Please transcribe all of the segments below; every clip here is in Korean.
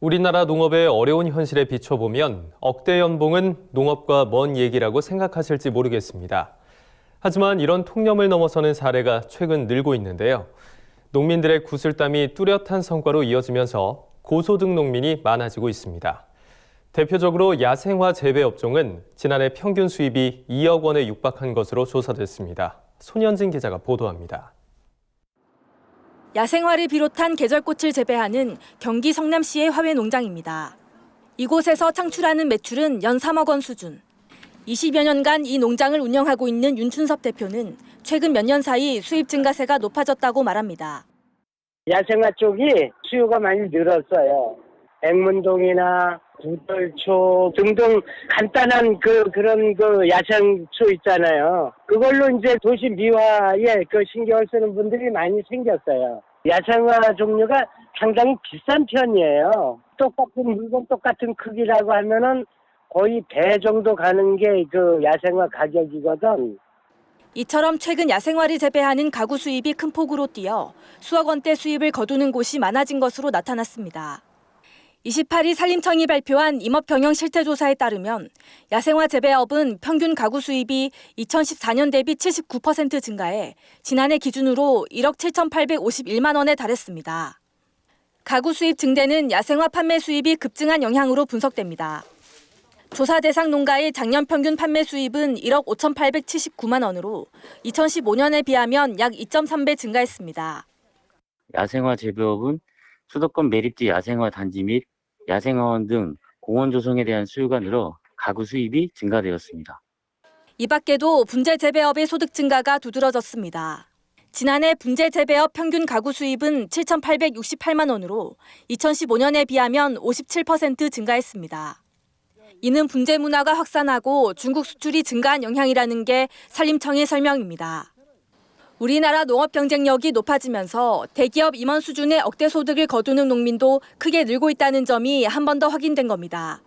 우리나라 농업의 어려운 현실에 비춰보면 억대 연봉은 농업과 먼 얘기라고 생각하실지 모르겠습니다. 하지만 이런 통념을 넘어서는 사례가 최근 늘고 있는데요. 농민들의 구슬땀이 뚜렷한 성과로 이어지면서 고소득 농민이 많아지고 있습니다. 대표적으로 야생화 재배 업종은 지난해 평균 수입이 2억 원에 육박한 것으로 조사됐습니다. 손현진 기자가 보도합니다. 야생화를 비롯한 계절꽃을 재배하는 경기 성남시의 화훼 농장입니다. 이곳에서 창출하는 매출은 연 3억 원 수준. 20여 년간 이 농장을 운영하고 있는 윤춘섭 대표는 최근 몇 년 사이 수입 증가세가 높아졌다고 말합니다. 야생화 쪽이 수요가 많이 늘었어요. 백문동이나 구덜초 등등 간단한 그런 야생초 있잖아요. 그걸로 이제 도시 미화에 신경을 쓰는 분들이 많이 생겼어요. 야생화 종류가 상당히 비싼 편이에요. 똑같은 물건 똑같은 크기라고 하면은 거의 배 정도 가는 게 야생화 가격이거든. 이처럼 최근 야생화를 재배하는 가구 수입이 큰 폭으로 뛰어 수억 원대 수입을 거두는 곳이 많아진 것으로 나타났습니다. 28일 산림청이 발표한 임업경영실태조사에 따르면 야생화 재배업은 평균 가구 수입이 2014년 대비 79% 증가해 지난해 기준으로 1억 7,851만 원에 달했습니다. 가구 수입 증대는 야생화 판매 수입이 급증한 영향으로 분석됩니다. 조사 대상 농가의 작년 평균 판매 수입은 1억 5,879만 원으로 2015년에 비하면 약 2.3배 증가했습니다. 야생화 재배업은 수도권 매립지 야생화 단지 및 야생화원 등 공원 조성에 대한 수요가 늘어 가구 수입이 증가되었습니다. 이 밖에도 분재 재배업의 소득 증가가 두드러졌습니다. 지난해 분재 재배업 평균 가구 수입은 7,868만 원으로 2015년에 비하면 57% 증가했습니다. 이는 분재 문화가 확산하고 중국 수출이 증가한 영향이라는 게 산림청의 설명입니다. 우리나라 농업 경쟁력이 높아지면서 대기업 임원 수준의 억대 소득을 거두는 농민도 크게 늘고 있다는 점이 한 번 더 확인된 겁니다.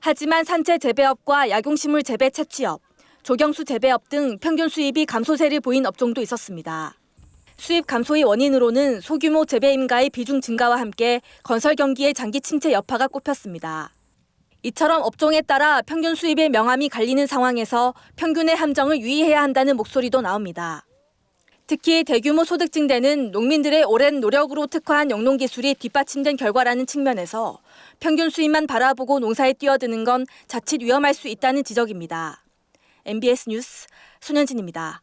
하지만 산채 재배업과 약용식물 재배 채취업, 조경수 재배업 등 평균 수입이 감소세를 보인 업종도 있었습니다. 수입 감소의 원인으로는 소규모 재배 임가의 비중 증가와 함께 건설 경기의 장기 침체 여파가 꼽혔습니다. 이처럼 업종에 따라 평균 수입의 명암이 갈리는 상황에서 평균의 함정을 유의해야 한다는 목소리도 나옵니다. 특히 대규모 소득 증대는 농민들의 오랜 노력으로 특화한 영농기술이 뒷받침된 결과라는 측면에서 평균 수입만 바라보고 농사에 뛰어드는 건 자칫 위험할 수 있다는 지적입니다. MBS 뉴스 손현진입니다.